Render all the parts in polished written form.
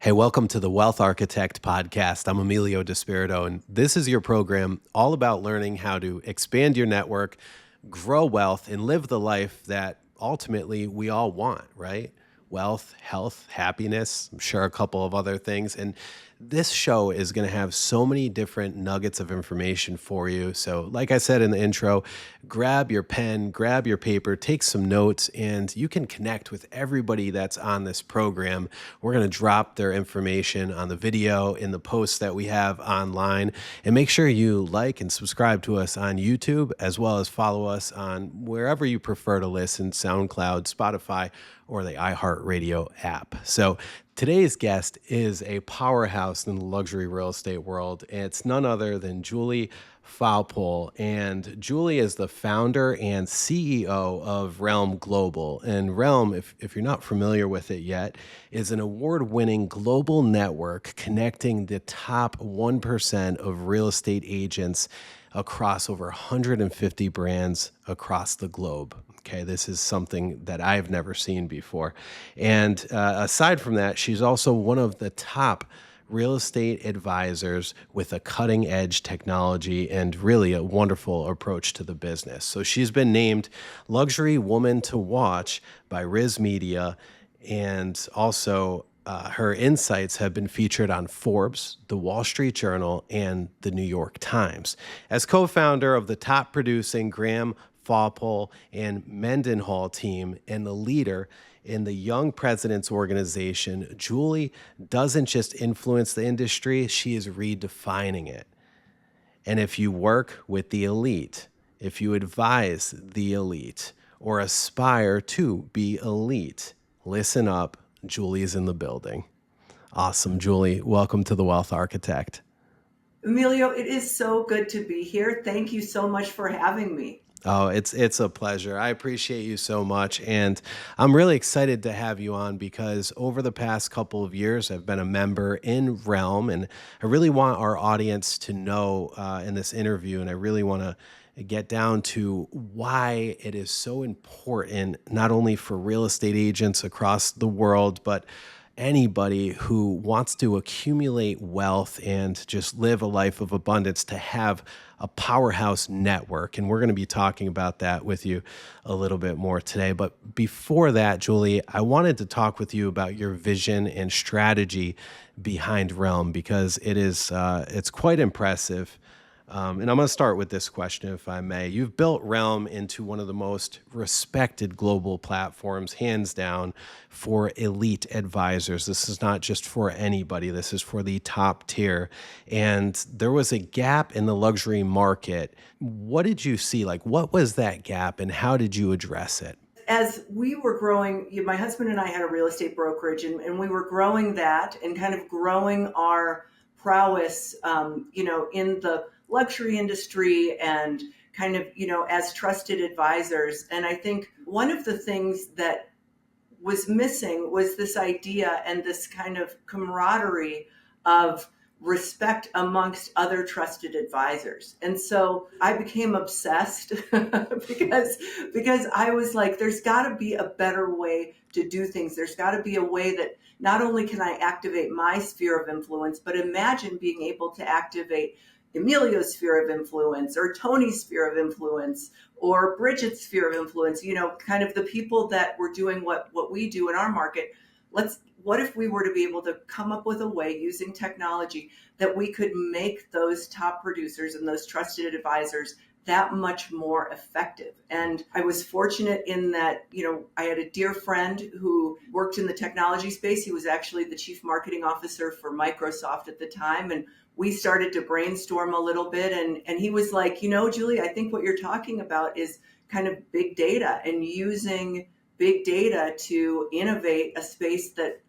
Hey, welcome to the Wealth Architect podcast. I'm Emilio Despirito, and this is your program all about learning how to expand your network, grow wealth, and live the life that ultimately we all want, right? Wealth, health, happiness, I'm sure a couple of other things. And this show is going to have so many different nuggets of information for you. So, like I said in the intro, grab your pen, grab your paper, take some notes, and you can connect with everybody that's on this program. We're going to drop their information on the video in the posts that we have online. And make sure you like and subscribe to us on YouTube, as well as follow us on wherever you prefer to listen, SoundCloud, Spotify, or the iHeartRadio app. So today's guest is a powerhouse in the luxury real estate world. It's none other than Julie Faupel. And Julie is the founder and CEO of Realm Global. And Realm, if you're not familiar with it yet, is an award-winning global network connecting the top 1% of real estate agents across over 150 brands across the globe. Okay, this is something that I've never seen before. And aside from that, she's also one of the top real estate advisors with a cutting edge technology and really a wonderful approach to the business. So she's been named Luxury Woman to Watch by Riz Media, and also her insights have been featured on Forbes, the Wall Street Journal, and the New York Times. As co-founder of the top producing Graham Faupel and Mendenhall team and the leader in the Young Presidents Organization, Julie doesn't just influence the industry, she is redefining it. And if you work with the elite, if you advise the elite, or aspire to be elite, listen up, Julie is in the building. Awesome, Julie. Welcome to the Wealth Architect. Emilio, it is so good to be here. Thank you so much for having me. Oh, it's a pleasure. I appreciate you so much. And I'm really excited to have you on because over the past couple of years, I've been a member in Realm, and I really want our audience to know in this interview, and I really want to get down to why it is so important, not only for real estate agents across the world, but anybody who wants to accumulate wealth and just live a life of abundance, to have a powerhouse network. And we're going to be talking about that with you a little bit more today. But before that, Julie, I wanted to talk with you about your vision and strategy behind Realm, because it's quite impressive. And I'm going to start with this question, if I may. You've built Realm into one of the most respected global platforms, hands down, for elite advisors. This is not just for anybody. This is for the top tier. And there was a gap in the luxury market. What did you see? Like, what was that gap and how did you address it? As we were growing, my husband and I had a real estate brokerage, and we were growing that and kind of growing our prowess, in the luxury industry and kind of, as trusted advisors. And I think one of the things that was missing was this idea and this kind of camaraderie of respect amongst other trusted advisors. And so I became obsessed because I was like, there's got to be a better way to do things. There's got to be a way that not only can I activate my sphere of influence, but imagine being able to activate Emilio's sphere of influence, or Tony's sphere of influence, or Bridget's sphere of influence, kind of the people that were doing what we do in our market. What if we were to be able to come up with a way using technology that we could make those top producers and those trusted advisors that much more effective? And I was fortunate in that, I had a dear friend who worked in the technology space. He was actually the chief marketing officer for Microsoft at the time. And we started to brainstorm a little bit. And he was like, Julie, I think what you're talking about is kind of big data and using big data to innovate a space that,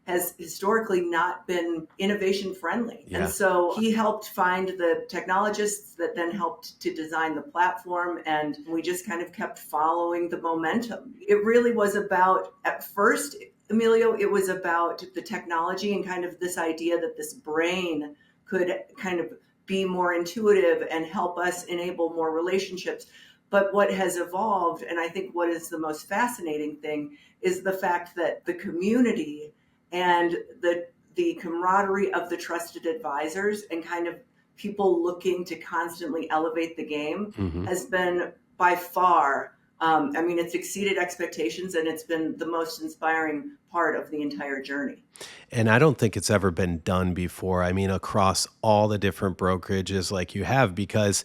has historically not been innovation friendly. Yeah. And so he helped find the technologists that then helped to design the platform. And we just kind of kept following the momentum. It really was about, at first, Emilio, it was about the technology and kind of this idea that this brain could kind of be more intuitive and help us enable more relationships. But what has evolved, and I think what is the most fascinating thing, is the fact that the community and the the camaraderie of the trusted advisors and kind of people looking to constantly elevate the game Mm-hmm. has been by far, it's exceeded expectations, and it's been the most inspiring part of the entire journey. And I don't think it's ever been done before. I mean, across all the different brokerages like you have, because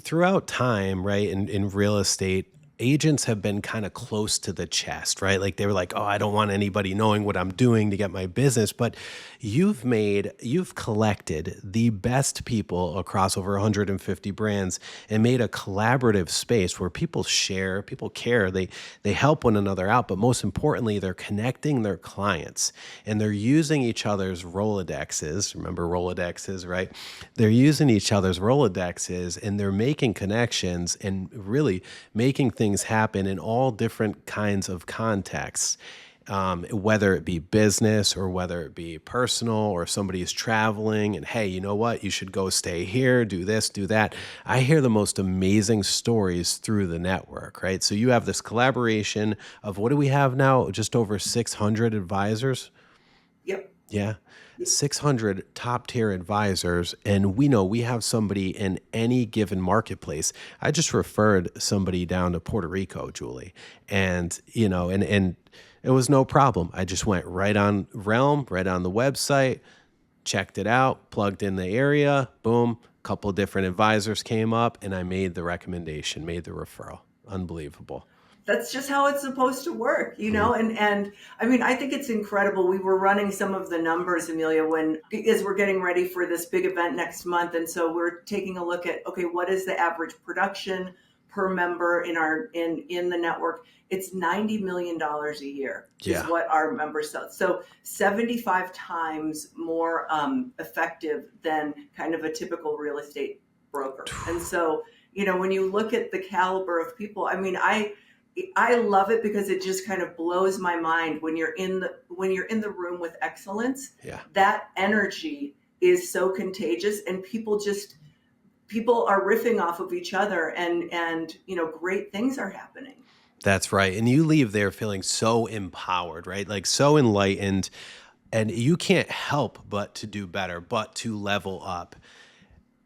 throughout time, right, in real estate, agents have been kind of close to the chest, right? Like they were like, oh, I don't want anybody knowing what I'm doing to get my business. But you've collected the best people across over 150 brands and made a collaborative space where people share, people care, they help one another out. But most importantly, they're connecting their clients and they're using each other's Rolodexes. Remember Rolodexes, right? They're using each other's Rolodexes and they're making connections and really making things happen in all different kinds of contexts. Whether it be business or whether it be personal, or somebody is traveling and, hey, you know what? You should go stay here, do this, do that. I hear the most amazing stories through the network, right? So you have this collaboration of, what do we have now? Just over 600 advisors. Yep. Yeah. 600 top tier advisors. And we know we have somebody in any given marketplace. I just referred somebody down to Puerto Rico, Julie, and, and it was no problem. I just went right on Realm, right on the website, checked it out, plugged in the area, boom, a couple of different advisors came up, and I made the recommendation, made the referral. Unbelievable. That's just how it's supposed to work, and I think it's incredible. We were running some of the numbers, Amelia, as we're getting ready for this big event next month. And so we're taking a look at, okay, what is the average production per member in the network? It's $90 million a year is what our members sell. So 75 times more effective than kind of a typical real estate broker. And so, when you look at the caliber of people, I love it because it just kind of blows my mind when you're in the room with excellence. Yeah. That energy is so contagious, and people are riffing off of each other, and great things are happening. That's right. And you leave there feeling so empowered, right? Like so enlightened, and you can't help but to do better, but to level up.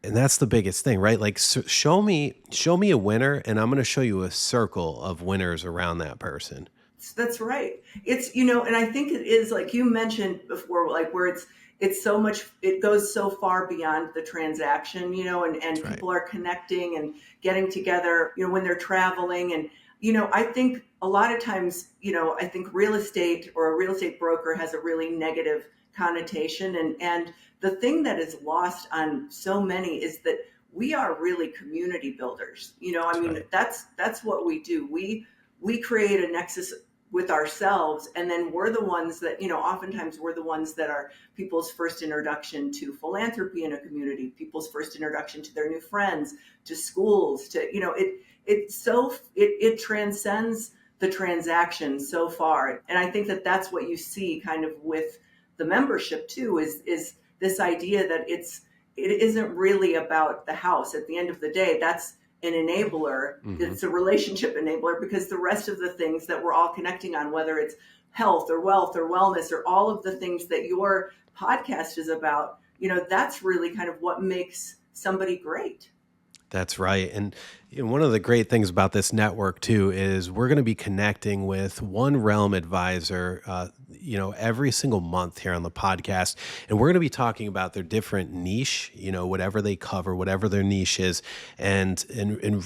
And that's the biggest thing, right? Like, show me a winner, and I'm going to show you a circle of winners around that person. That's right. It's, and I think it is, like you mentioned before, like where it's so much, it goes so far beyond the transaction, and people are connecting and getting together, when they're traveling. And, I think a lot of times, I think real estate or a real estate broker has a really negative connotation. And the thing that is lost on so many is that we are really community builders. That's what we do. We create a nexus with ourselves, and then we're the ones that, oftentimes we're the ones that are people's first introduction to philanthropy in a community, people's first introduction to their new friends, to schools, to, it transcends the transaction so far. And I think that that's what you see kind of with the membership too, is this idea that it isn't really about the house. At the end of the day, that's an enabler. Mm-hmm. It's a relationship enabler, because the rest of the things that we're all connecting on, whether it's health or wealth or wellness or all of the things that your podcast is about, that's really kind of what makes somebody great. That's right. And one of the great things about this network too is we're going to be connecting with one Realm advisor, every single month here on the podcast. And we're going to be talking about their different niche, whatever they cover, whatever their niche is, and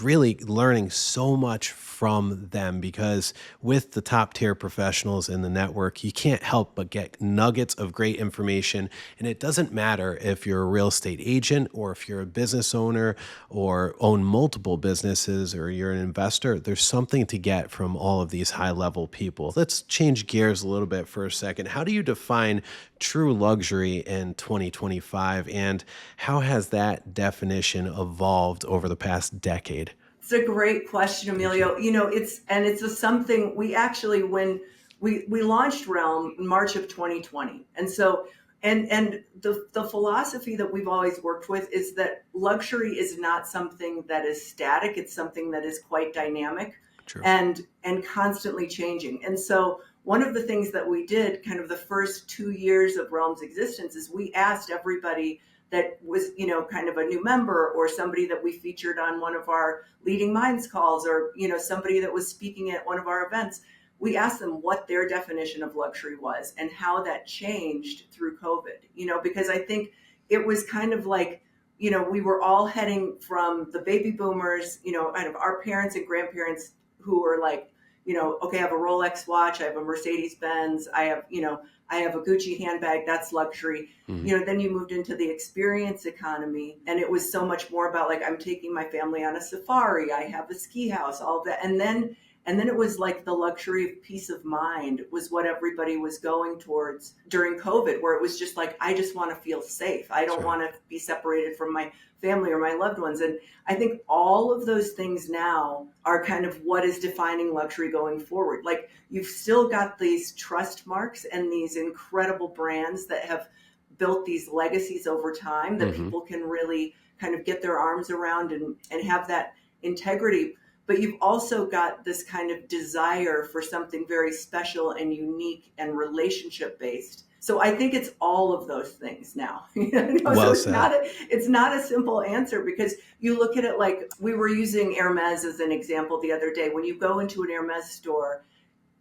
really learning so much from them, because with the top tier professionals in the network, you can't help but get nuggets of great information. And it doesn't matter if you're a real estate agent or if you're a business owner or own multiple businesses or you're an investor, there's something to get from all of these high level people. Let's change gears a little bit for a second. How do you define true luxury in 2025, and how has that definition evolved over the past decade? It's a great question, Emilio. It's something we actually, when we launched Realm in March of 2020. And so, and the philosophy that we've always worked with is that luxury is not something that is static. It's something that is quite dynamic. True. and constantly changing. And so one of the things that we did kind of the first 2 years of Realm's existence is we asked everybody that was, kind of a new member or somebody that we featured on one of our Leading Minds calls or, somebody that was speaking at one of our events. We asked them what their definition of luxury was and how that changed through COVID, because I think it was kind of like, we were all heading from the baby boomers, kind of our parents and grandparents who were like, okay, I have a Rolex watch, I have a Mercedes Benz, I have a Gucci handbag, that's luxury. Mm-hmm. Then you moved into the experience economy and it was so much more about like, I'm taking my family on a safari, I have a ski house, all of that. And then it was like the luxury of peace of mind was what everybody was going towards during COVID, where it was just like, I just want to feel safe. I don't want to be separated from my family or my loved ones. And I think all of those things now are kind of what is defining luxury going forward. Like you've still got these trust marks and these incredible brands that have built these legacies over time that people can really kind of get their arms around and have that integrity. But you've also got this kind of desire for something very special and unique and relationship based. So I think it's all of those things now. Well So said. it's not a simple answer because you look at it like we were using Hermes as an example the other day. When you go into an Hermes store,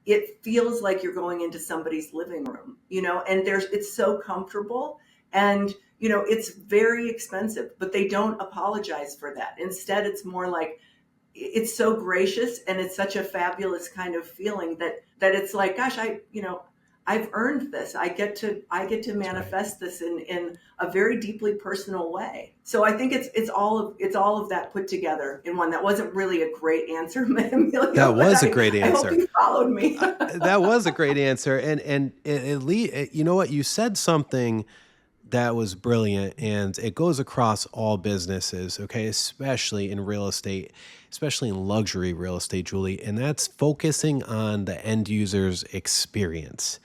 it feels like you're going into somebody's living room, and it's so comfortable and, it's very expensive, but they don't apologize for that. Instead, it's more like, it's so gracious and it's such a fabulous kind of feeling that it's like, gosh, I've earned this. I get to manifest this in a very deeply personal way. So I think it's all of that put together in one. That wasn't really a great answer, Emilio. That was a great I hope answer. you followed me. That was a great answer. And at least, you know what? You said something that was brilliant, and it goes across all businesses, okay, especially in real estate, especially in luxury real estate, Julie, and that's focusing on the end user's experience.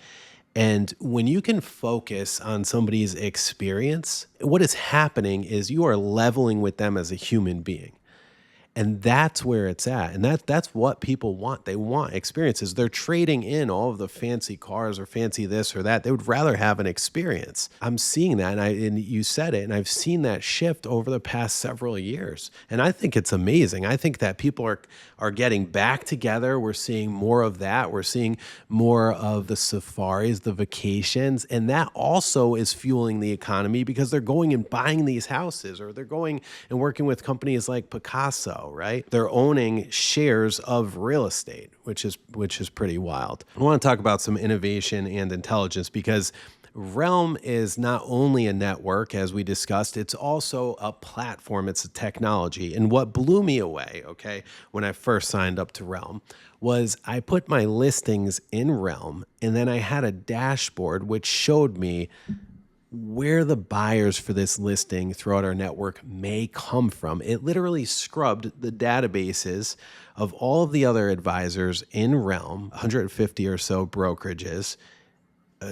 And when you can focus on somebody's experience, what is happening is you are leveling with them as a human being. And that's where it's at. And that's what people want. They want experiences. They're trading in all of the fancy cars or fancy this or that. They would rather have an experience. I'm seeing that. And you said it. And I've seen that shift over the past several years. And I think it's amazing. I think that people are getting back together. We're seeing more of that. We're seeing more of the safaris, the vacations. And that also is fueling the economy because they're going and buying these houses, or they're going and working with companies like Picasso. Right? They're owning shares of real estate, which is pretty wild. I want to talk about some innovation and intelligence because Realm is not only a network, as we discussed, it's also a platform. It's a technology. And what blew me away, okay, when I first signed up to Realm was I put my listings in Realm, and then I had a dashboard which showed me where the buyers for this listing throughout our network may come from. It literally scrubbed the databases of all of the other advisors in Realm, 150 or so brokerages,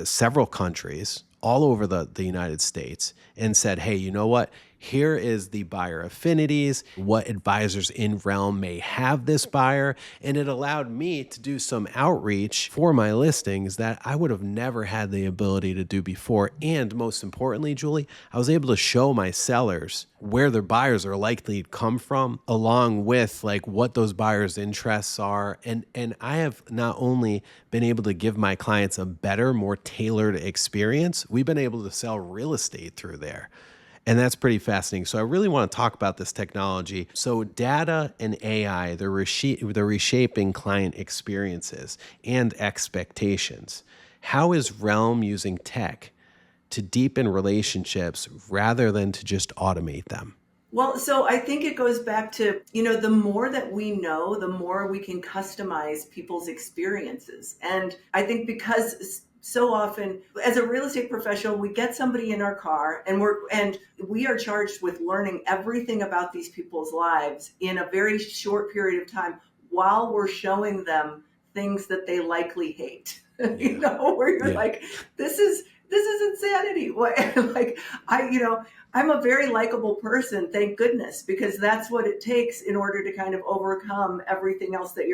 several countries, all over the United States, and said, hey, you know what? Here is the buyer affinities, what advisors in Realm may have this buyer. And it allowed me to do some outreach for my listings that I would have never had the ability to do before. And most importantly, Julie, I was able to show my sellers where their buyers are likely to come from, along with like what those buyers' interests are. And I have not only been able to give my clients a better, more tailored experience, we've been able to sell real estate through there. And that's pretty fascinating. So I really want to talk about this technology. So data and AI, they're reshaping client experiences and expectations. How is Realm using tech to deepen relationships rather than to just automate them? Well, so I think it goes back to, the more that we know, the more we can customize people's experiences. And I think because so often as a real estate professional, we get somebody in our car and we are charged with learning everything about these people's lives in a very short period of time while we're showing them things that they likely hate. Where you're like, this is insanity. like I'm a very likable person, thank goodness, because that's what it takes in order to kind of overcome everything else that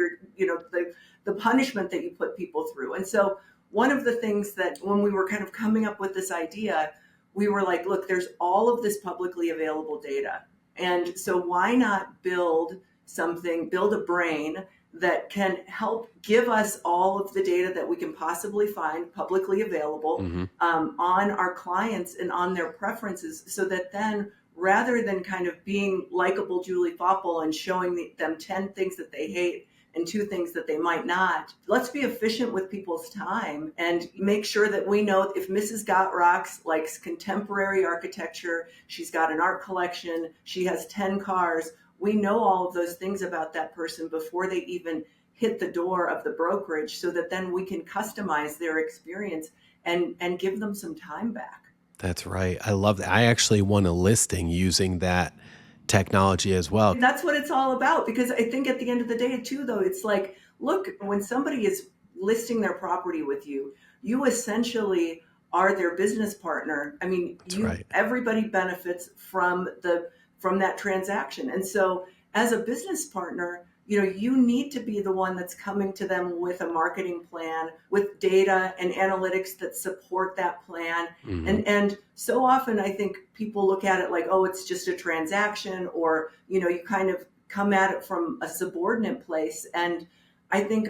the punishment that you put people through. And so one of the things that when we were kind of coming up with this idea, we were like, look, there's all of this publicly available data. And so why not build a brain that can help give us all of the data that we can possibly find publicly available on our clients and on their preferences, so that then rather than kind of being likable Julie Faupel and showing them 10 things that they hate and 2 things that they might not, let's be efficient with people's time and make sure that we know if Mrs. Got Rocks likes contemporary architecture, she's got an art collection, she has 10 cars. We know all of those things about that person before they even hit the door of the brokerage, so that then we can customize their experience and give them some time back. That's right. I love that. I actually won a listing using that technology as well. That's what it's all about, because I think at the end of the day too, though, it's like, look, when somebody is listing their property with you, you essentially are their business partner. I mean, Right. Everybody benefits from that transaction. And so as a business partner, you need to be the one that's coming to them with a marketing plan, with data and analytics that support that plan. And so often I think people look at it like, oh, it's just a transaction, or, you kind of come at it from a subordinate place. And I think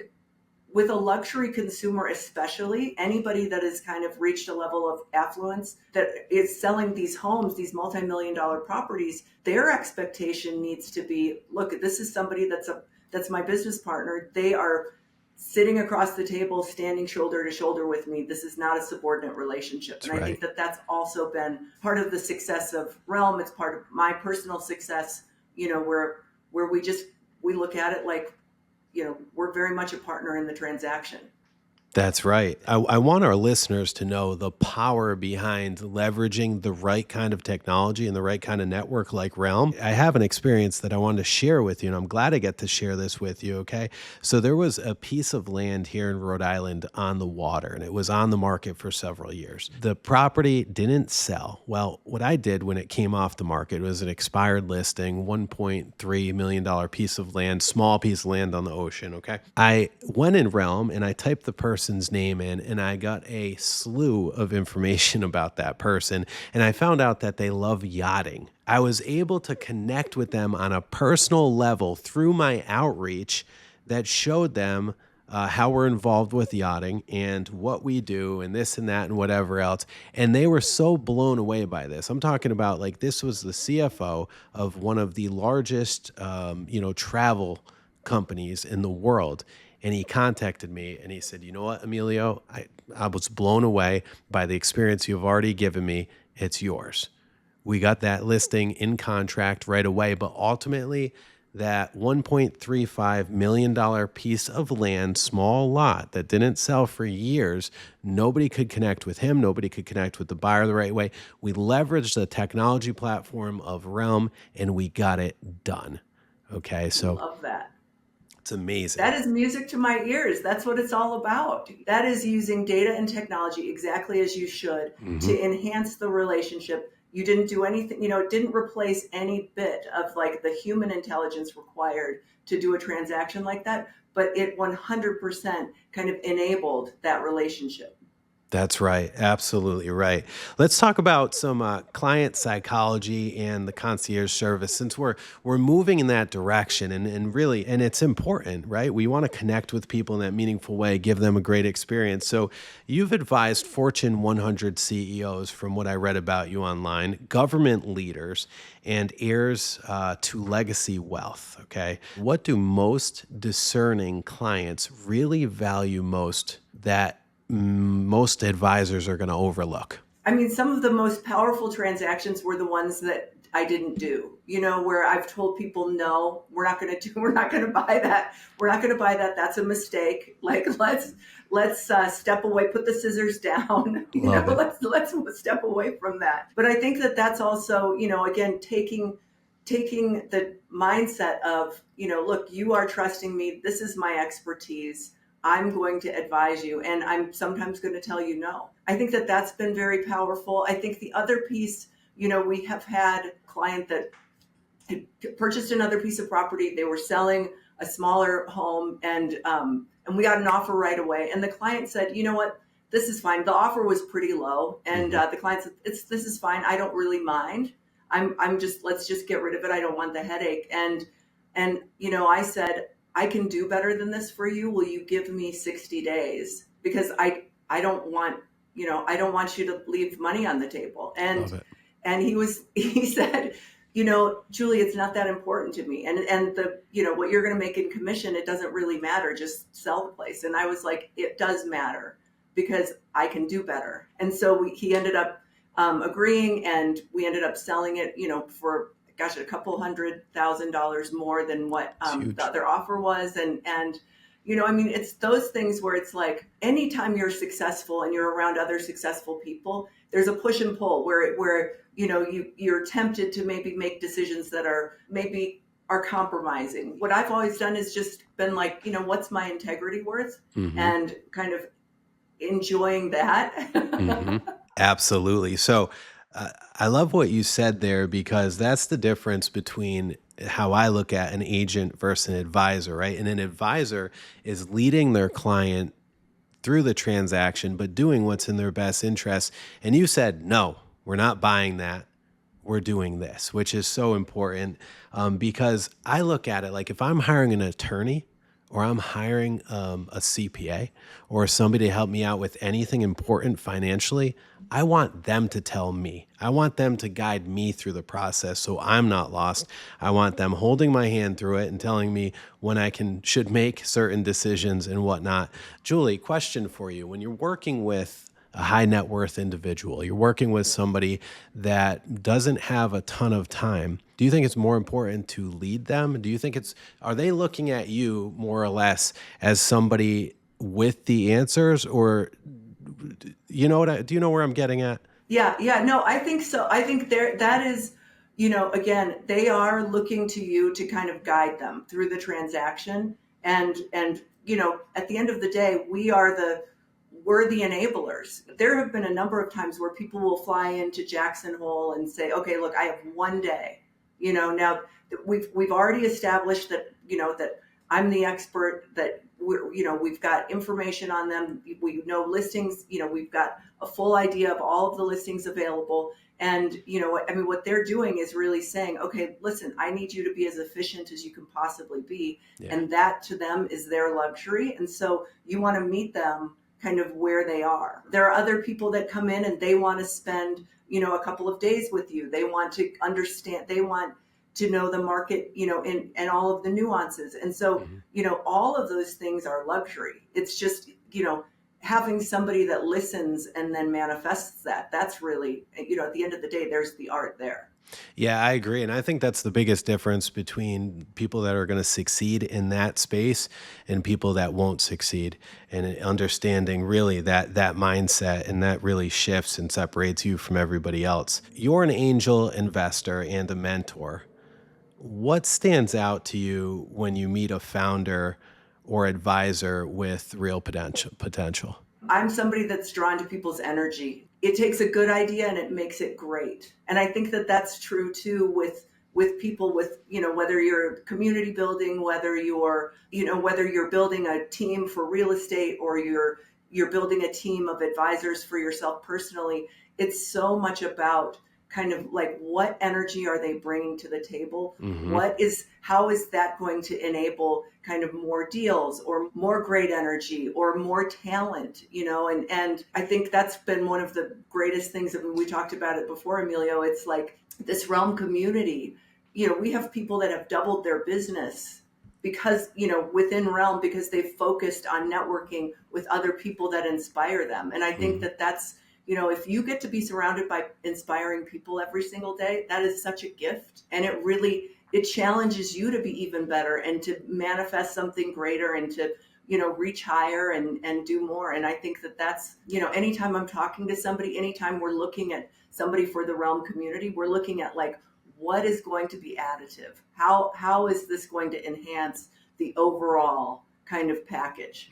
with a luxury consumer, especially anybody that has kind of reached a level of affluence that is selling these homes, these multi-million-dollar properties, their expectation needs to be, look, this is somebody that's my business partner. They are sitting across the table, standing shoulder to shoulder with me. This is not a subordinate relationship. That's and I think that that's also been part of the success of Realm. It's part of my personal success, where we look at it like, we're very much a partner in the transaction. That's right. I want our listeners to know the power behind leveraging the right kind of technology and the right kind of network like Realm. I have an experience that I wanted to share with you, and I'm glad I get to share this with you, okay? So there was a piece of land here in Rhode Island on the water, and it was on the market for several years. The property didn't sell. Well, what I did when it came off the market was an expired listing, $1.3 million piece of land, small piece of land on the ocean, okay? I went in Realm and I typed the person's name in, and I got a slew of information about that person, and I found out that they love yachting. I was able to connect with them on a personal level through my outreach that showed them how we're involved with yachting and what we do and this and that and whatever else. And they were so blown away by this. I'm talking about, like, this was the CFO of one of the largest, travel companies in the world. And he contacted me and he said, you know what, Emilio, I was blown away by the experience you've already given me. It's yours. We got that listing in contract right away. But ultimately, that $1.35 million piece of land, small lot that didn't sell for years, nobody could connect with him. Nobody could connect with the buyer the right way. We leveraged the technology platform of Realm and we got it done. Okay, so love that. It's amazing. That is music to my ears. That's what it's all about. That is using data and technology exactly as you should to enhance the relationship. You didn't do anything, it didn't replace any bit of like the human intelligence required to do a transaction like that, but it 100% kind of enabled that relationship. That's right. Absolutely right. Let's talk about some client psychology and the concierge service, since we're moving in that direction, and really, and it's important, right? We want to connect with people in that meaningful way, give them a great experience. So you've advised Fortune 100 CEOs, from what I read about you online, government leaders, and heirs to legacy wealth. Okay. What do most discerning clients really value most that most advisors are going to overlook? I mean, some of the most powerful transactions were the ones that I didn't do, where I've told people, no, we're not going to buy that. We're not going to buy that. That's a mistake. Like, let's step away, put the scissors down, let's step away from that. But I think that that's also, again, taking the mindset of, look, you are trusting me. This is my expertise. I'm going to advise you, and I'm sometimes going to tell you no. I think that that's been very powerful. I think the other piece, we have had a client that had purchased another piece of property. They were selling a smaller home, and we got an offer right away. And the client said, you know what, this is fine. The offer was pretty low, and the client said, this is fine. I don't really mind. I'm just, let's just get rid of it. I don't want the headache. And I said, I can do better than this for you. Will you give me 60 days? Because I don't want, I don't want you to leave money on the table. And he said, Julie, it's not that important to me. And the, what you're going to make in commission, it doesn't really matter. Just sell the place. And I was like, it does matter because I can do better. And so he ended up agreeing, and we ended up selling it, for, gosh, a couple $100,000 more than what the other offer was. And it's those things where it's like, anytime you're successful and you're around other successful people, there's a push and pull where you're tempted to maybe make decisions that are compromising. What I've always done is just been like, what's my integrity worth, and kind of enjoying that. Absolutely. So I love what you said there, because that's the difference between how I look at an agent versus an advisor, right? And an advisor is leading their client through the transaction, but doing what's in their best interest. And you said, no, we're not buying that. We're doing this, which is so important, because I look at it like, if I'm hiring an attorney, or I'm hiring a CPA, or somebody to help me out with anything important financially, I want them to tell me. I want them to guide me through the process so I'm not lost. I want them holding my hand through it and telling me when I should make certain decisions and whatnot. Julie, question for you. When you're working with a high net worth individual, you're working with somebody that doesn't have a ton of time, do you think it's more important to lead them? Do you think are they looking at you more or less as somebody with the answers, or do you know where I'm getting at? Yeah. No, I think so. I think that is, again, they are looking to you to kind of guide them through the transaction. And, at the end of the day, we're the enablers. There have been a number of times where people will fly into Jackson Hole and say, okay, look, I have one day. Now we've already established that, that I'm the expert, that we've got information on them. We know listings, we've got a full idea of all of the listings available. And, what they're doing is really saying, okay, listen, I need you to be as efficient as you can possibly be. Yeah. And that to them is their luxury. And so you want to meet them kind of where they are. There are other people that come in and they want to spend, a couple of days with you. They want to understand, they want to know the market, and all of the nuances. And so, all of those things are luxury. It's just, having somebody that listens and then manifests that. That's really, at the end of the day, there's the art there. Yeah, I agree. And I think that's the biggest difference between people that are going to succeed in that space and people that won't succeed, and understanding really that mindset, and that really shifts and separates you from everybody else. You're an angel investor and a mentor. What stands out to you when you meet a founder or advisor with real potential? I'm somebody that's drawn to people's energy. It takes a good idea and it makes it great. And I think that that's true too with people with, whether you're community building, whether you're building a team for real estate, or you're building a team of advisors for yourself personally. It's so much about kind of like, what energy are they bringing to the table? How is that going to enable kind of more deals, or more great energy, or more talent, and I think that's been one of the greatest things that we talked about it before, Emilio. It's like this Realm community, we have people that have doubled their business because, within Realm, because they've focused on networking with other people that inspire them. And I think that that's, if you get to be surrounded by inspiring people every single day, that is such a gift. And it challenges you to be even better and to manifest something greater and to, reach higher and do more. And I think that that's, anytime I'm talking to somebody, anytime we're looking at somebody for the Realm community, we're looking at like, what is going to be additive? How is this going to enhance the overall kind of package?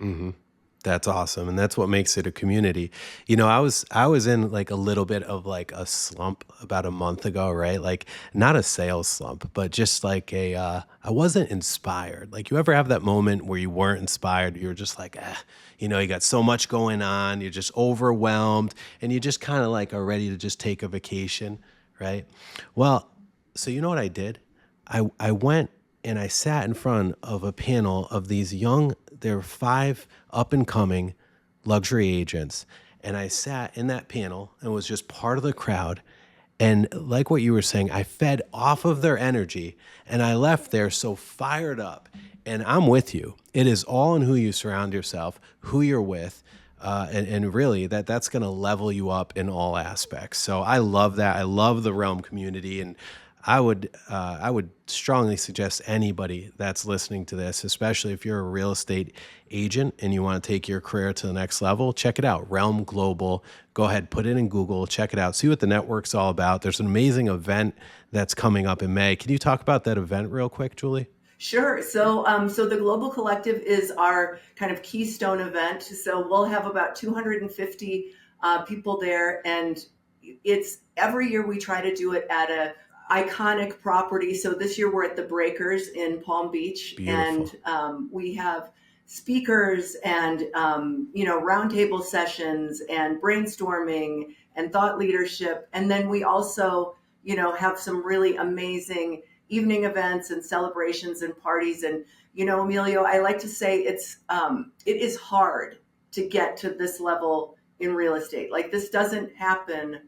That's awesome, and that's what makes it a community. I was in like a little bit of like a slump about a month ago, right? Like not a sales slump, but just like I wasn't inspired. Like you ever have that moment where you weren't inspired, you're just like, you got so much going on, you're just overwhelmed, and you just kind of like are ready to just take a vacation, right? Well, so you know what I did? I went and I sat in front of a panel of these young, there were five up and coming luxury agents. And I sat in that panel and was just part of the crowd. And like what you were saying, I fed off of their energy and I left there so fired up. And I'm with you. It is all in who you surround yourself, who you're with. And really that's going to level you up in all aspects. So I love that. I love the Realm community, and I would strongly suggest anybody that's listening to this, especially if you're a real estate agent and you want to take your career to the next level, check it out. Realm Global. Go ahead, put it in Google, check it out, see what the network's all about. There's an amazing event that's coming up in May. Can you talk about that event real quick, Julie? Sure. So the Global Collective is our kind of keystone event. So we'll have about 250 people there, and it's every year we try to do it at a iconic property. So this year we're at the Breakers in Palm Beach. Beautiful. And we have speakers and roundtable sessions and brainstorming and thought leadership, and then we also have some really amazing evening events and celebrations and parties. And Emilio, I like to say it is hard to get to this level in real estate. Like this doesn't happen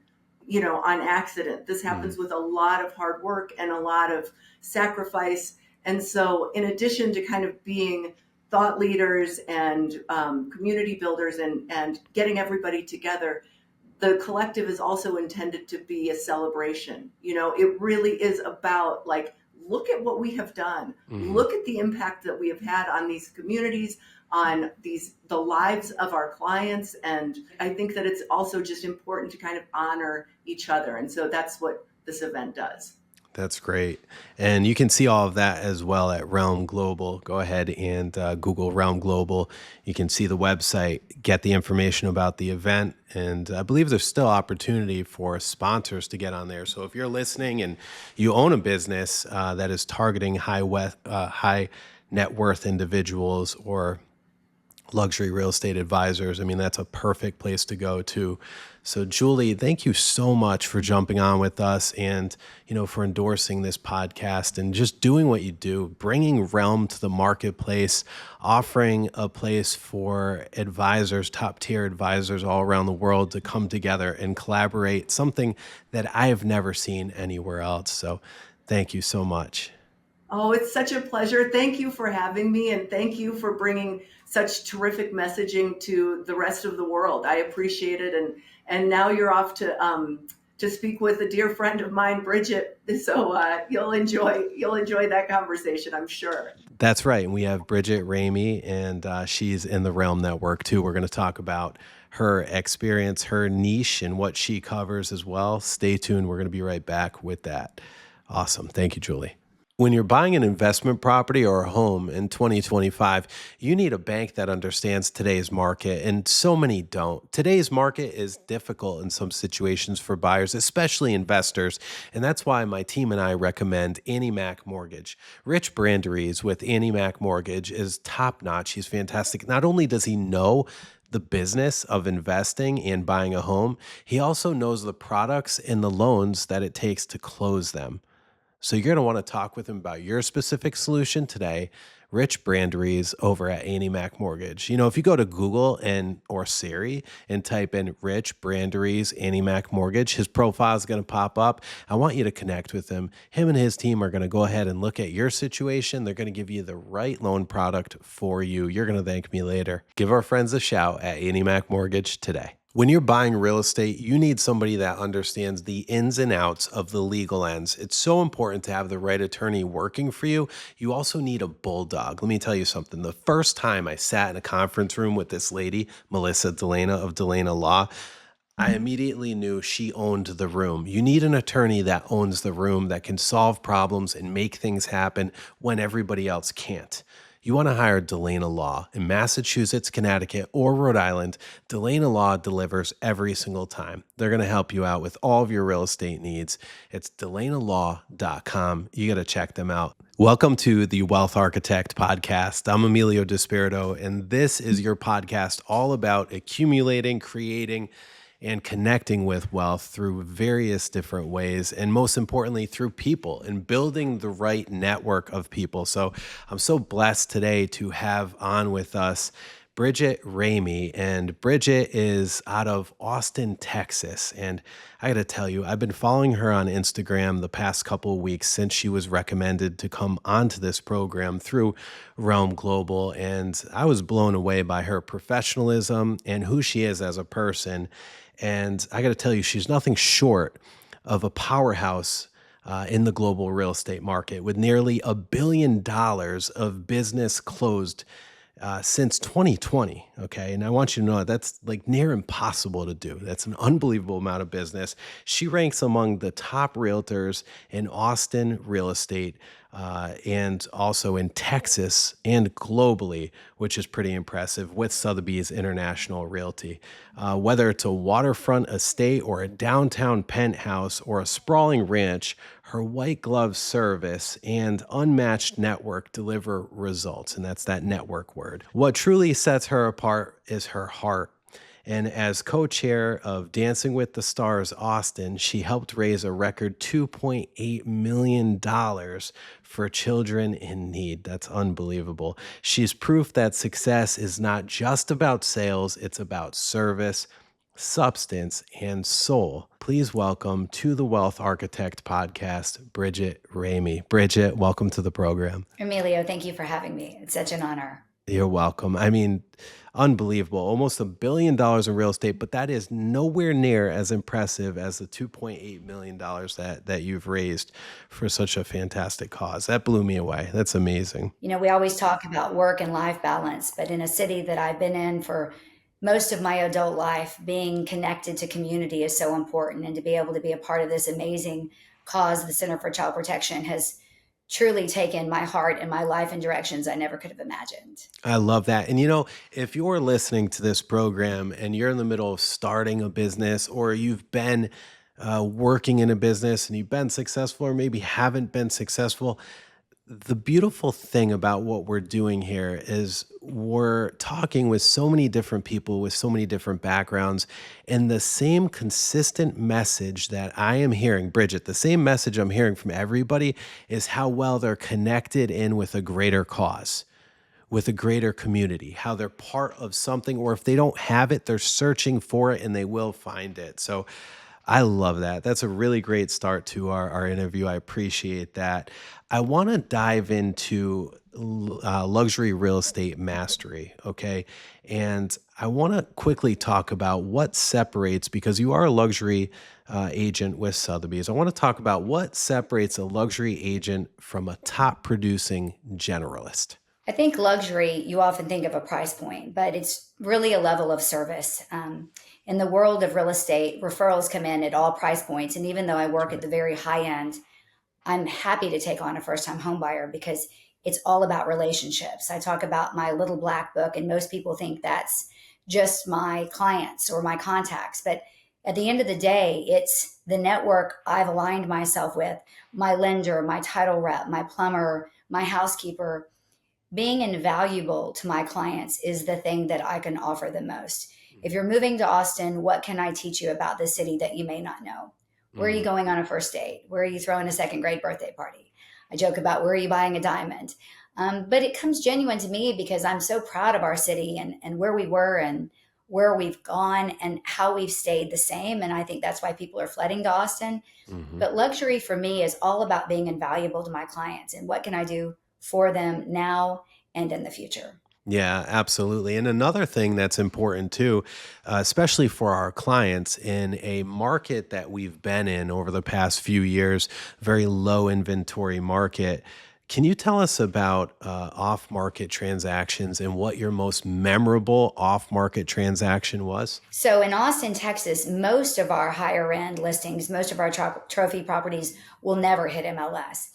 on accident. This happens with a lot of hard work and a lot of sacrifice. And so in addition to kind of being thought leaders and community builders and getting everybody together, the collective is also intended to be a celebration. It really is about like, look at what we have done. Look at the impact that we have had on these communities, on the lives of our clients. And I think that it's also just important to kind of honor each other. And so that's what this event does. That's great. And you can see all of that as well at Realm Global. Go ahead and Google Realm Global. You can see the website, get the information about the event. And I believe there's still opportunity for sponsors to get on there. So if you're listening and you own a business that is targeting high net worth individuals or luxury real estate advisors, I mean, that's a perfect place to go to. So Julie, thank you so much for jumping on with us and, for endorsing this podcast and just doing what you do, bringing Realm to the marketplace, offering a place for advisors, top tier advisors all around the world to come together and collaborate, something that I have never seen anywhere else. So thank you so much. Oh, it's such a pleasure. Thank you for having me, and thank you for bringing such terrific messaging to the rest of the world. I appreciate it. And now you're off to speak with a dear friend of mine, Bridget. So you'll enjoy that conversation, I'm sure. That's right. And we have Bridget Ramey, and she's in the Realm Network too. We're going to talk about her experience, her niche, and what she covers as well. Stay tuned. We're going to be right back with that. Awesome. Thank you, Julie. When you're buying an investment property or a home in 2025, you need a bank that understands today's market, and so many don't. Today's market is difficult in some situations for buyers, especially investors, and that's why my team and I recommend Annie Mac Mortgage. Rich Branderies with Annie Mac Mortgage is top-notch. He's fantastic. Not only does he know the business of investing and buying a home, he also knows the products and the loans that it takes to close them. So you're going to want to talk with him about your specific solution today. Rich Branderies over at Annie Mac Mortgage. If you go to Google or Siri and type in Rich Branderies Annie Mac Mortgage, his profile is going to pop up. I want you to connect with him. Him and his team are going to go ahead and look at your situation. They're going to give you the right loan product for you. You're going to thank me later. Give our friends a shout at Annie Mac Mortgage today. When you're buying real estate, you need somebody that understands the ins and outs of the legal ends. It's so important to have the right attorney working for you. You also need a bulldog. Let me tell you something. The first time I sat in a conference room with this lady, Melissa Delana of Delana Law, I immediately knew she owned the room. You need an attorney that owns the room, that can solve problems and make things happen when everybody else can't. you want to hire Delana Law in Massachusetts, Connecticut, or Rhode Island. Delana Law delivers every single time. They're going to help you out with all of your real estate needs. It's delanalaw.com. You got to check them out. Welcome to the Wealth Architect podcast. I'm Emilio Despirito, and this is your podcast all about accumulating, creating, and connecting with wealth through various different ways, and most importantly, through people and building the right network of people. So I'm so blessed today to have on with us Bridget Ramey, and Bridget is out of Austin, Texas. And I got to tell you, I've been following her on Instagram the past couple of weeks since she was recommended to come onto this program through Realm Global. And I was blown away by her professionalism and who she is as a person. And I got to tell you, she's nothing short of a powerhouse in the global real estate market, with nearly $1 billion of business closed since 2020. Okay. And I want you to know that's like near impossible to do. That's an unbelievable amount of business. She ranks among the top realtors in Austin real estate and also in Texas and globally, which is pretty impressive with Sotheby's International Realty. Whether it's a waterfront estate or a downtown penthouse or a sprawling ranch, her white glove service and unmatched network deliver results. And that's that network word. What truly sets her apart is her heart. And as co-chair of Dancing with the Stars Austin, she helped raise a record $2.8 million for children in need. That's unbelievable. She's proof that success is not just about sales, it's about service, substance, and soul. Please welcome to the Wealth Architect podcast, Bridget Ramey. Bridget, welcome to the program. Emilio, thank you for having me. It's such an honor. You're welcome. I mean, unbelievable. Almost $1 billion in real estate, but that is nowhere near as impressive as the $2.8 million that you've raised for such a fantastic cause. That blew me away. That's amazing. You know, we always talk about work and life balance, but in a city that I've been in for most of my adult life, being connected to community is so important. And to be able to be a part of this amazing cause, the Center for Child Protection, has truly taken my heart and my life in directions I never could have imagined. I love that. And you know, if you're listening to this program and you're in the middle of starting a business, or you've been working in a business and you've been successful or maybe haven't been successful, the beautiful thing about what we're doing here is we're talking with so many different people with so many different backgrounds, and the same consistent message that I am hearing, Bridget, the same message I'm hearing from everybody is how well they're connected in with a greater cause, with a greater community, how they're part of something, or if they don't have it, they're searching for it and they will find it. So I love that. That's a really great start to our interview. I appreciate that. I want to dive into luxury real estate mastery, okay? And I want to quickly talk about what separates, because you are a luxury agent with Sotheby's. I want to talk about what separates a luxury agent from a top producing generalist. I think luxury, you often think of a price point, but it's really a level of service. In the world of real estate, referrals come in at all price points. And even though I work at the very high end, I'm happy to take on a first-time home buyer because it's all about relationships. I talk about my little black book, and most people think that's just my clients or my contacts. But at the end of the day, it's the network I've aligned myself with, my lender, my title rep, my plumber, my housekeeper. Being invaluable to my clients is the thing that I can offer the most. If you're moving to Austin, what can I teach you about the city that you may not know? Where are you going on a first date? Where are you throwing a second grade birthday party? I joke about where are you buying a diamond? But it comes genuine to me because I'm so proud of our city and where we were and where we've gone and how we've stayed the same. And I think that's why people are flooding to Austin. Mm-hmm. But luxury for me is all about being invaluable to my clients and what can I do for them now and in the future. Yeah, absolutely. And another thing that's important too, especially for our clients in a market that we've been in over the past few years, very low inventory market. Can you tell us about off-market transactions and what your most memorable off-market transaction was? So in Austin, Texas, most of our higher end listings, most of our trophy properties will never hit MLS.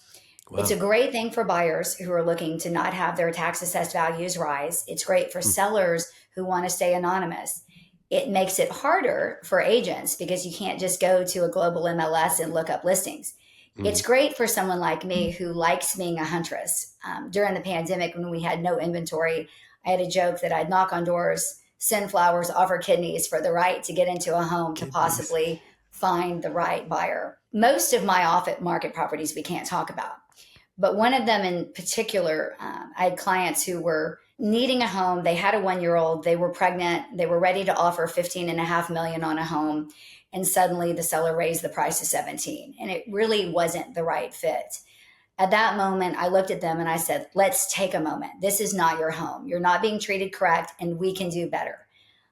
It's Wow. a great thing for buyers who are looking to not have their tax assessed values rise. It's great for Hmm. sellers who want to stay anonymous. It makes it harder for agents because you can't just go to a global MLS and look up listings. Hmm. It's great for someone like me who likes being a huntress. During the pandemic, when we had no inventory, I had a joke that I'd knock on doors, send flowers, offer kidneys for the right to get into a home to Kidneys. possibly find the right buyer. Most of my off market properties we can't talk about. But one of them in particular, I had clients who were needing a home. They had a 1 year old, they were pregnant, they were ready to offer 15.5 million on a home. And suddenly the seller raised the price to 17. And it really wasn't the right fit. At that moment, I looked at them and I said, let's take a moment. This is not your home. You're not being treated correct, and we can do better.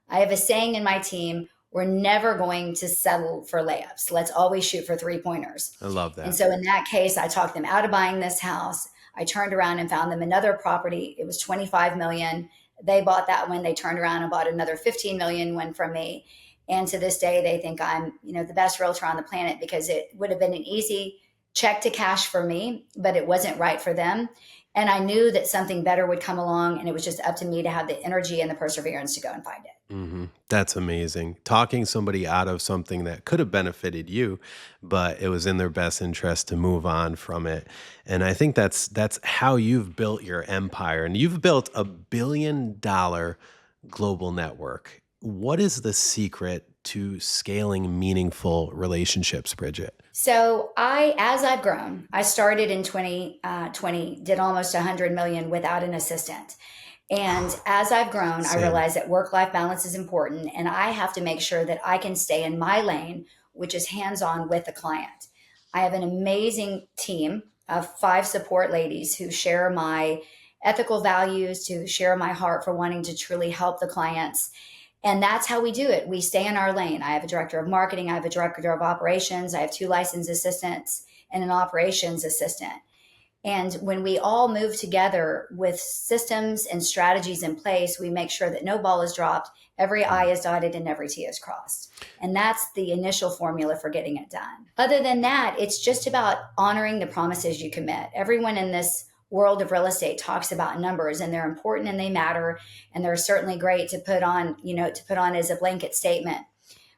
I have a saying in my team, we're never going to settle for layups. Let's always shoot for 3 pointers. I love And that. so in that case, I talked them out of buying this house. I turned around and found them another property. It was 25 million. They bought that one. They turned around and bought another 15 million one from me. And to this day, they think I'm, the best realtor on the planet because it would have been an easy check to cash for me, but it wasn't right for them. And I knew that something better would come along, and it was just up to me to have the energy and the perseverance to go and find it. That's amazing. Talking somebody out of something that could have benefited you, but it was in their best interest to move on from it. And I think that's how you've built your empire. And you've built $1 billion global network. What is the secret to scaling meaningful relationships, Bridget? So as I've grown, I started in 2020, did almost 100 million without an assistant. And as I've grown, I Same. realized that work-life balance is important, and I have to make sure that I can stay in my lane, which is hands-on with the client. I have an amazing team of 5 support ladies who share my ethical values, who share my heart for wanting to truly help the clients. And that's how we do it. We stay in our lane. I have a director of marketing, I have a director of operations, I have 2 licensed assistants and an operations assistant. And when we all move together with systems and strategies in place, we make sure that no ball is dropped, every I is dotted, and every T is crossed. And that's the initial formula for getting it done. Other than that, it's just about honoring the promises you commit. Everyone in this world of real estate talks about numbers, and they're important and they matter. And they're certainly great to put on, as a blanket statement.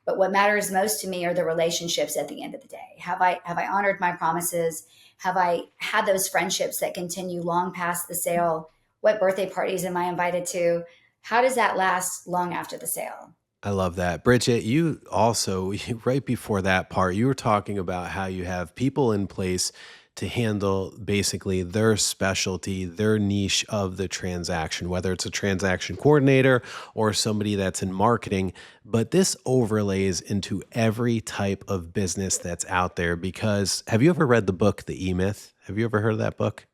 But what matters most to me are the relationships at the end of the day. Have I honored my promises? Have I had those friendships that continue long past the sale? What birthday parties am I invited to? How does that last long after the sale? I love that. Bridget, you also, right before that part, you were talking about how you have people in place to handle basically their specialty, their niche of the transaction, whether it's a transaction coordinator or somebody that's in marketing. But this overlays into every type of business that's out there because have you ever read the book, The E-Myth? Have you ever heard of that book?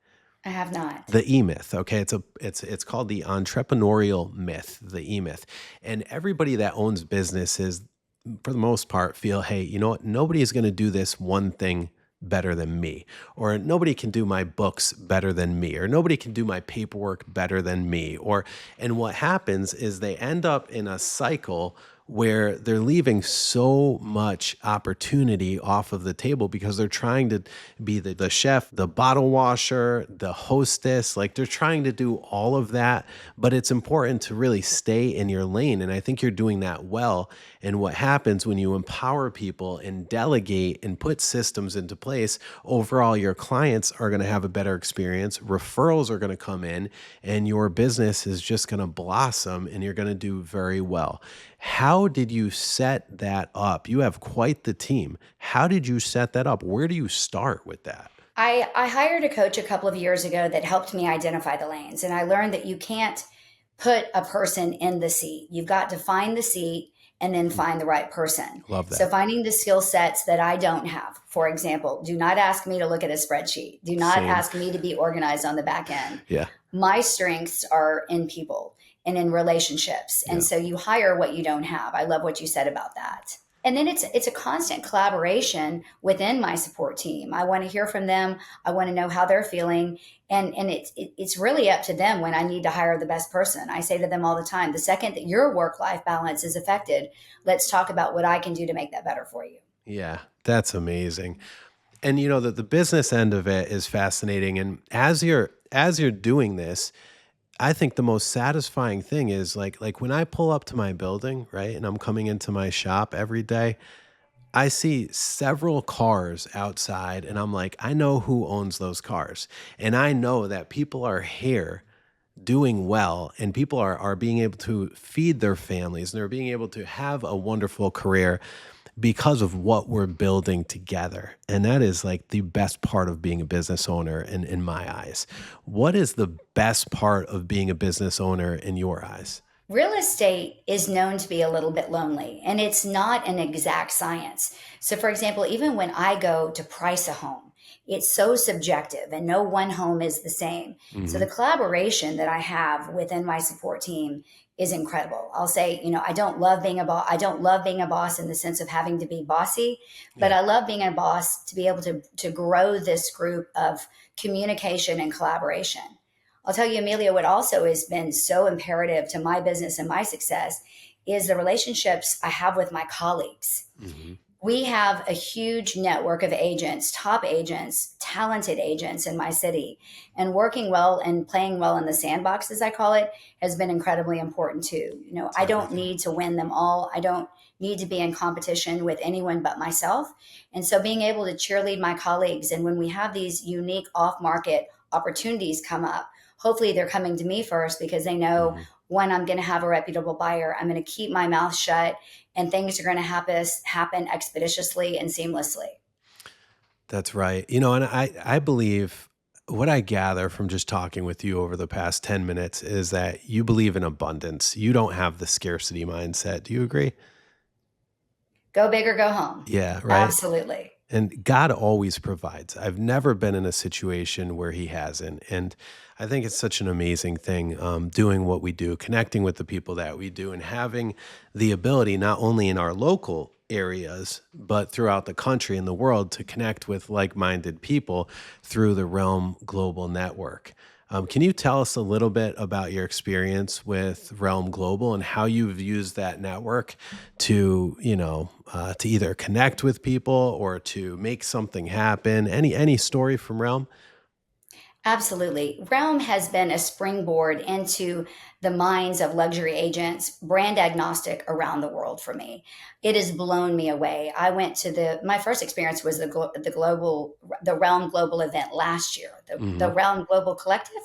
I have not. The E-Myth. Okay. It's called the entrepreneurial myth, the E-Myth. And everybody that owns businesses, for the most part, feel, hey, you know what? Nobody is going to do this one thing better than me, or nobody can do my books better than me, or nobody can do my paperwork better than me. And what happens is they end up in a cycle where they're leaving so much opportunity off of the table because they're trying to be the chef, the bottle washer, the hostess. Like they're trying to do all of that, but it's important to really stay in your lane. And I think you're doing that well. And what happens when you empower people and delegate and put systems into place, overall, your clients are going to have a better experience. Referrals are going to come in and your business is just going to blossom and you're going to do very well. How did you set that up? You have quite the team. How did you set that up? Where do you start with that? I hired a coach a couple of years ago that helped me identify the lanes. And I learned that you can't put a person in the seat. You've got to find the seat and then find the right person. Love So that. finding the skill sets that I don't have, for example, do not ask me to look at a spreadsheet. Do not Same. ask me to be organized on the back end. Yeah. My strengths are in people and in relationships. And Yeah. so you hire what you don't have. I love what you said about that. And then it's a constant collaboration within my support team. I want to hear from them. I want to know how they're feeling. And it's really up to them when I need to hire the best person. I say to them all the time, the second that your work-life balance is affected, let's talk about what I can do to make that better for you. Yeah, that's amazing. And the business end of it is fascinating. And as you're doing this, I think the most satisfying thing is like when I pull up to my building, right? And I'm coming into my shop every day, I see several cars outside and I'm like, I know who owns those cars. And I know that people are here doing well and people are being able to feed their families and they're being able to have a wonderful career because of what we're building together. And that is like the best part of being a business owner in my eyes. What is the best part of being a business owner in your eyes? Real estate is known to be a little bit lonely, and it's not an exact science. So, for example, even when I go to price a home, it's so subjective and no one home is the same. So, Hmm. the collaboration that I have within my support team is incredible. I'll say, I don't love being a boss. I don't love being a boss in the sense of having to be bossy, but Yeah. I love being a boss to be able to grow this group of communication and collaboration. I'll tell you, Amelia, what also has been so imperative to my business and my success is the relationships I have with my colleagues. Hmm. We have a huge network of agents, top agents, talented agents in my city. And working well and playing well in the sandbox, as I call it, has been incredibly important too. It's I don't everything. need to win them all. I don't need to be in competition with anyone but myself. And so being able to cheerlead my colleagues, and when we have these unique off market opportunities come up, hopefully they're coming to me first because they know, Hmm. one, I'm going to have a reputable buyer. I'm going to keep my mouth shut and things are going to happen expeditiously and seamlessly. That's right. And I believe what I gather from just talking with you over the past 10 minutes is that you believe in abundance. You don't have the scarcity mindset. Do you agree? Go big or go home. Yeah, right. Absolutely. And God always provides. I've never been in a situation where He hasn't. And I think it's such an amazing thing doing what we do, connecting with the people that we do, and having the ability, not only in our local areas, but throughout the country and the world, to connect with like minded people through the Realm Global Network. Can you tell us a little bit about your experience with Realm Global and how you've used that network to either connect with people or to make something happen? Any story from Realm? Absolutely. Realm has been a springboard into the minds of luxury agents, brand agnostic around the world for me. It has blown me away. I went to my first experience was the Realm Global event last year, the Hmm. Realm Global Collective.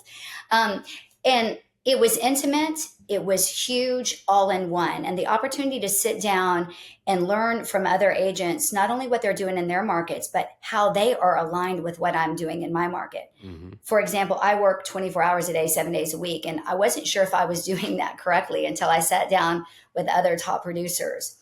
Um, and it was intimate, it was huge, all in one. And the opportunity to sit down and learn from other agents, not only what they're doing in their markets, but how they are aligned with what I'm doing in my market. Hmm. For example, I work 24 hours a day, 7 days a week, and I wasn't sure if I was doing that correctly until I sat down with other top producers.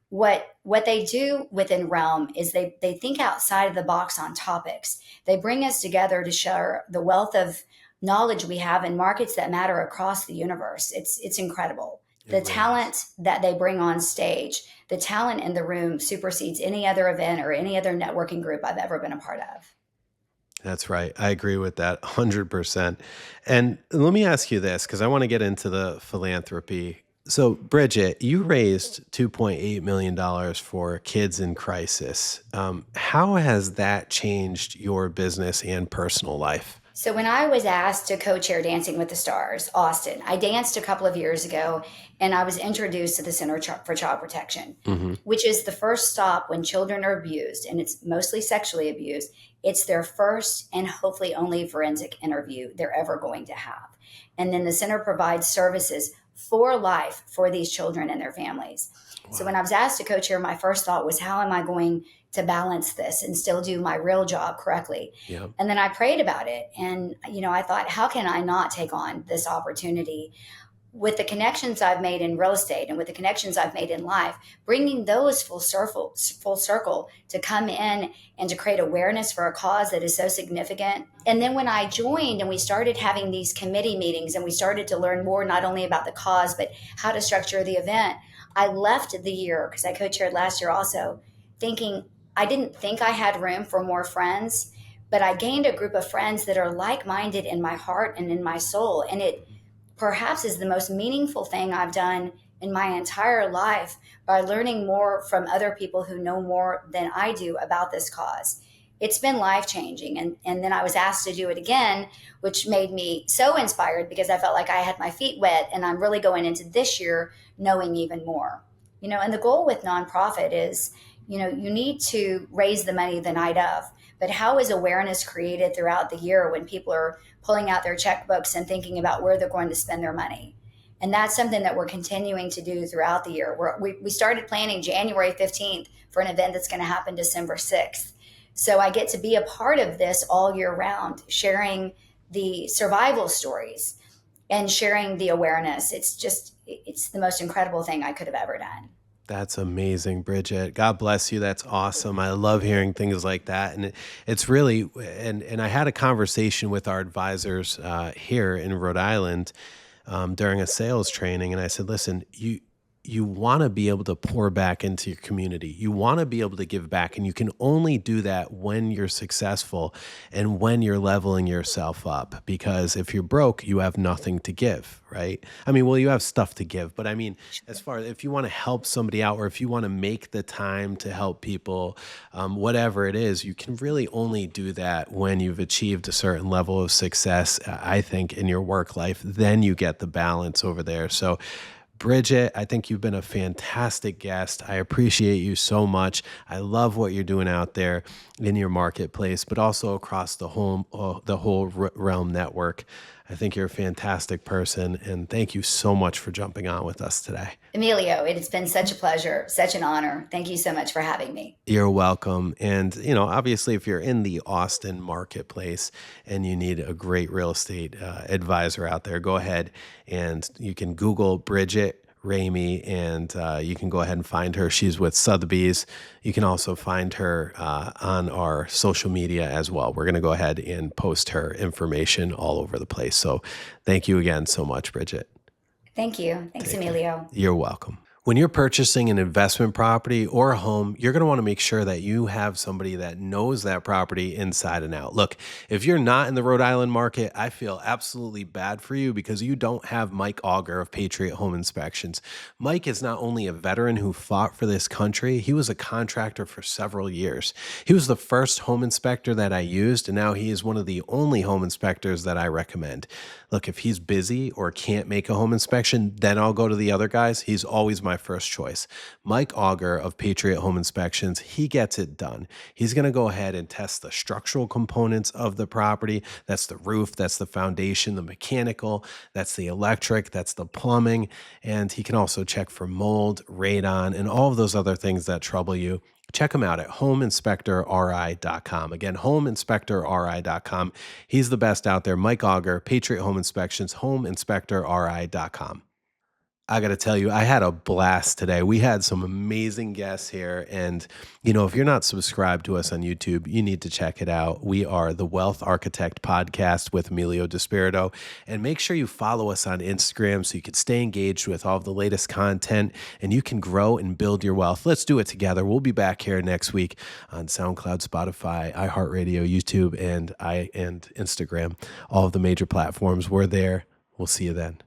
What they do within Realm is they think outside of the box on topics. They bring us together to share the wealth of knowledge we have in markets that matter across the universe. It's incredible. It The really is. talent that they bring on stage, the talent in the room supersedes any other event or any other networking group I've ever been a part of. That's right. I agree with that 100%. And let me ask you this, because I want to get into the philanthropy. So, Bridget, you raised $2.8 million dollars for kids in crisis. How has that changed your business and personal life? So when I was asked to co-chair Dancing with the Stars, Austin, I danced a couple of years ago and I was introduced to the for Child Protection, Hmm. which is the first stop when children are abused and it's mostly sexually abused. It's their first and hopefully only forensic interview they're ever going to have. And then the center provides services for life for these children and their families. So when Wow. I was asked to co-chair, my first thought was, how am I going to balance this and still do my real job correctly? Yeah. And then I prayed about it. And, I thought, how can I not take on this opportunity with the connections I've made in real estate and with the connections I've made in life, bringing those full circle to come in and to create awareness for a cause that is so significant. And then when I joined and we started having these committee meetings and we started to learn more, not only about the cause, but how to structure the event, I left the year, because I co-chaired last year also, thinking I didn't think I had room for more friends, but I gained a group of friends that are like-minded in my heart and in my soul. And it perhaps is the most meaningful thing I've done in my entire life, by learning more from other people who know more than I do about this cause. it's been life changing. And then I was asked to do it again, which made me so inspired because I felt like I had my feet wet, and I'm really going into this year knowing even more. And the goal with nonprofit is, you need to raise the money the night of, but how is awareness created throughout the year when people are pulling out their checkbooks and thinking about where they're going to spend their money? And that's something that we're continuing to do throughout the year. We started planning January 15th for an event that's going to happen December 6th. So I get to be a part of this all year round, sharing the survival stories and sharing the awareness. It's the most incredible thing I could have ever done. That's amazing, Bridget. God bless you. That's awesome. I love hearing things like that. And it's really, and I had a conversation with our advisors here in Rhode Island during a sales training. And I said, listen, you want to be able to pour back into your community. You want to be able to give back. And you can only do that when you're successful and when you're leveling yourself up. Because if you're broke, you have nothing to give, right? I mean, well, you have stuff to give. But I mean, as far as if you want to help somebody out, or if you want to make the time to help people, whatever it is, you can really only do that when you've achieved a certain level of success, I think, in your work life. Then you get the balance over there. So Bridget, I think you've been a fantastic guest. I appreciate you so much. I love what you're doing out there in your marketplace, but also across the whole Realm network. I think you're a fantastic person, and thank you so much for jumping on with us today. Emilio, it has been such a pleasure, such an honor. Thank you so much for having me. You're welcome. And, obviously, if you're in the Austin marketplace and you need a great real estate advisor out there, go ahead and you can Google Bridget Ramey, and you can go ahead and find her. She's with Sotheby's. You can also find her on our social media as well. We're going to go ahead and post her information all over the place. So thank you again so much, Bridget. Thank you. Thanks, Emilio. You're welcome. When you're purchasing an investment property or a home, you're going to want to make sure that you have somebody that knows that property inside and out. Look, if you're not in the Rhode Island market, I feel absolutely bad for you because you don't have Mike Auger of Patriot Home Inspections. Mike is not only a veteran who fought for this country, he was a contractor for several years. He was the first home inspector that I used, and now he is one of the only home inspectors that I recommend. Look, if he's busy or can't make a home inspection, then I'll go to the other guys. He's always my first choice. Mike Auger of Patriot Home Inspections, he gets it done. He's going to go ahead and test the structural components of the property. That's the roof, that's the foundation, the mechanical, that's the electric, that's the plumbing. And he can also check for mold, radon, and all of those other things that trouble you. Check him out at homeinspectorri.com. Again, homeinspectorri.com. He's the best out there. Mike Auger, Patriot Home Inspections, homeinspectorri.com. I got to tell you, I had a blast today. We had some amazing guests here. And, if you're not subscribed to us on YouTube, you need to check it out. We are the Wealth Architect Podcast with Emilio Despirito. And make sure you follow us on Instagram so you can stay engaged with all of the latest content and you can grow and build your wealth. Let's do it together. We'll be back here next week on SoundCloud, Spotify, iHeartRadio, YouTube, and Instagram. All of the major platforms. We're there. We'll see you then.